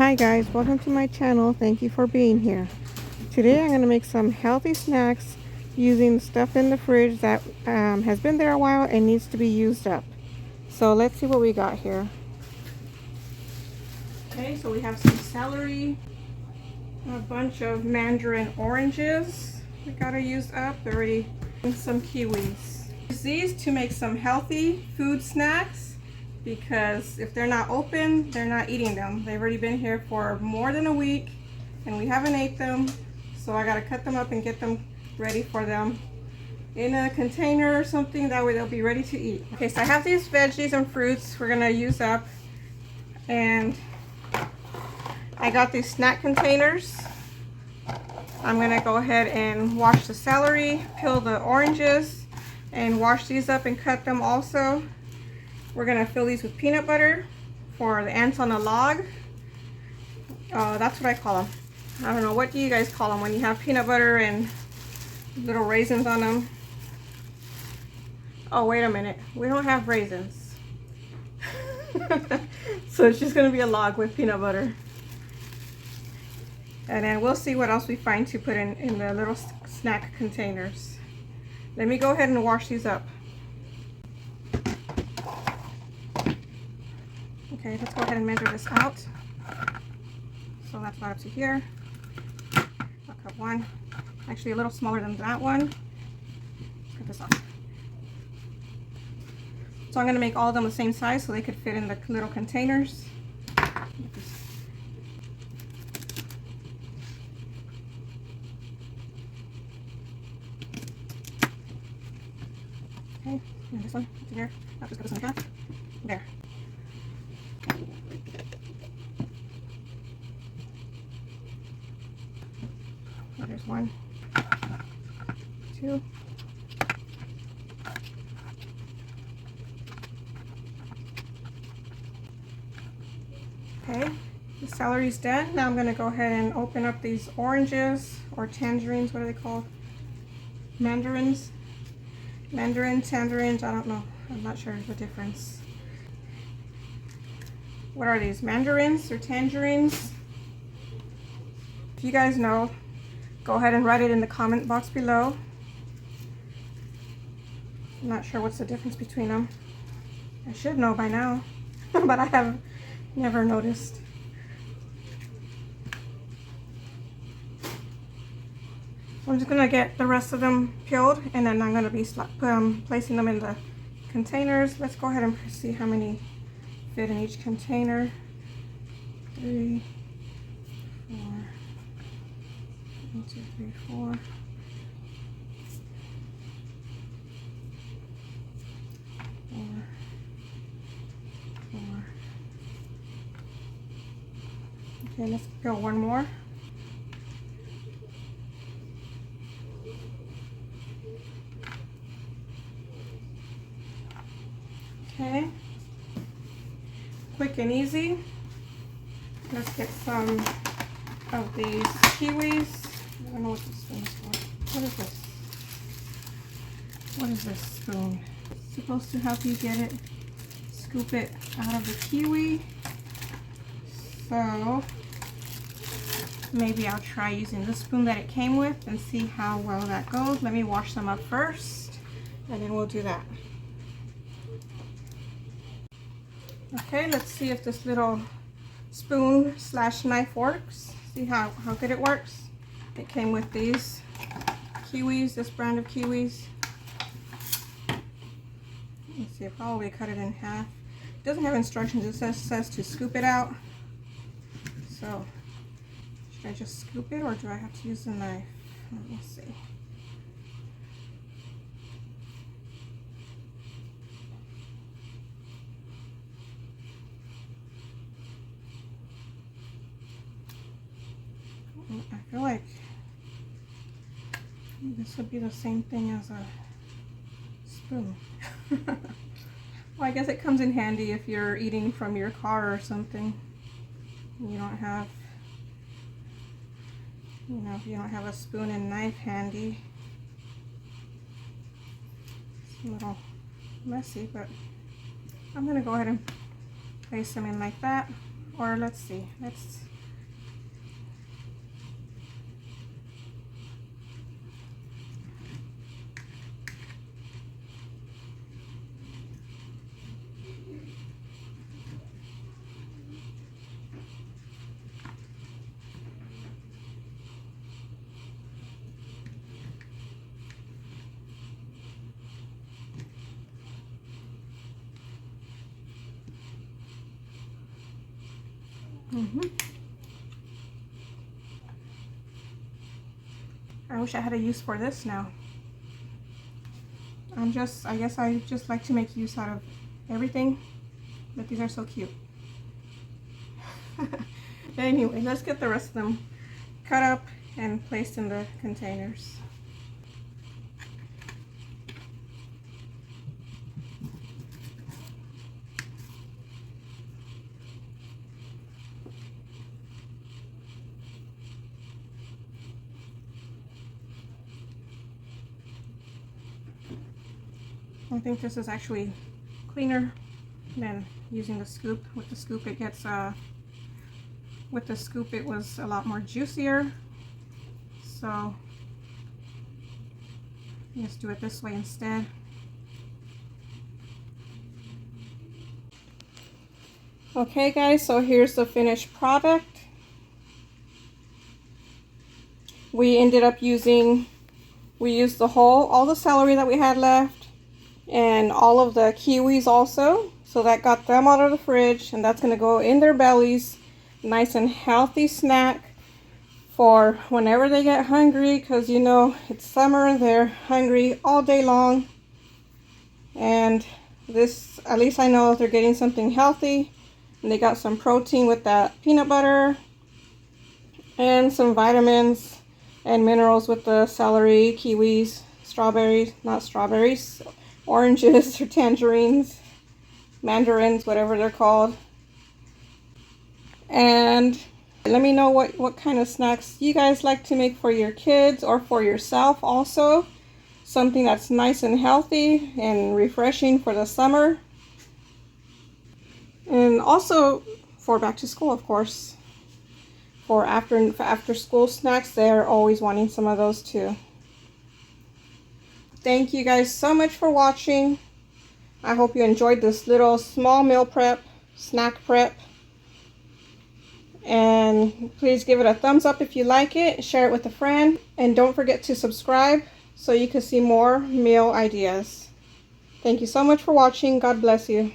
Hi guys, welcome to my channel. Thank you for being here. Today I'm going to make some healthy snacks using stuff in the fridge that has been there a while and needs to be used up. So let's see what we got here. Okay, so we have some celery, a bunch of mandarin oranges we got to use up already, and some kiwis. Use these to make some healthy food snacks, because if they're not open, they're not eating them. They've already been here for more than a week and we haven't ate them. So I gotta cut them up and get them ready for them in a container or something. That way they'll be ready to eat. Okay, so I have these veggies and fruits we're gonna use up. And I got these snack containers. I'm gonna go ahead and wash the celery, peel the oranges, and wash these up and cut them also. We're gonna fill these with peanut butter for the ants on the log. That's what I call them. I don't know, what do you guys call them when you have peanut butter and little raisins on them? Oh, wait a minute. We don't have raisins. So it's just gonna be a log with peanut butter. And then we'll see what else we find to put in the little snack containers. Let me go ahead and wash these up. Okay, let's go ahead and measure this out. So that's about up to here. I'll cut one. Actually a little smaller than that one. Cut this off. So I'm going to make all of them the same size so they could fit in the little containers. Okay, and this one, to here. I'll just cut this in half. There. There's one, two. Okay, the celery's done. Now I'm going to go ahead and open up these oranges or tangerines. What are they called? Mandarins? Tangerines, I don't know. I'm not sure the difference. What are these? Mandarins or tangerines? If you guys know, go ahead and write it in the comment box below. I'm not sure what's the difference between them. I should know by now, but I have never noticed. So I'm just gonna get the rest of them peeled, and then I'm gonna be placing them in the containers. Let's go ahead and see how many fit in each container. 3, 4. 1, 2, 3, 4. 4. Okay, let's peel one more. Okay, quick and easy. Let's get some of these kiwis. I don't know what this spoon is for. What is this? What is this spoon? It's supposed to help you get it, scoop it out of the kiwi. So maybe I'll try using the spoon that it came with and see how well that goes. Let me wash them up first, and then we'll do that. Okay, let's see if this little spoon / knife works. See how good it works. It came with these kiwis, this brand of kiwis. Let's see, I'll probably cut it in half. It doesn't have instructions, it says to scoop it out. So, should I just scoop it or do I have to use the knife? Let me see. I feel like this would be the same thing as a spoon. Well, I guess it comes in handy if you're eating from your car or something. You don't have, if you don't have a spoon and knife handy. It's a little messy, but I'm going to go ahead and place them in like that. Or let's see, let's I wish I had a use for this now. I guess I just like to make use out of everything, but these are so cute. Anyway, let's get the rest of them cut up and placed in the containers. I think this is actually cleaner than using the scoop. With the scoop it gets, with the scoop it was a lot more juicier. So let's do it this way instead. Okay guys, so here's the finished product. We ended up using, we used all the celery that we had left, and all of the kiwis also, so that got them out of the fridge, and that's going to go in their bellies. Nice and healthy snack for whenever they get hungry, because you know it's summer and they're hungry all day long. And this, at least I know they're getting something healthy, and they got some protein with that peanut butter and some vitamins and minerals with the celery, kiwis, strawberries, not strawberries, oranges or tangerines, mandarins, whatever they're called. And let me know what kind of snacks you guys like to make for your kids or for yourself also. Something that's nice and healthy and refreshing for the summer. And also for back to school, of course. For after school snacks, they're always wanting some of those too. Thank you guys so much for watching. I hope you enjoyed this little small meal prep, snack prep. And please give it a thumbs up if you like it. Share it with a friend. And don't forget to subscribe so you can see more meal ideas. Thank you so much for watching. God bless you.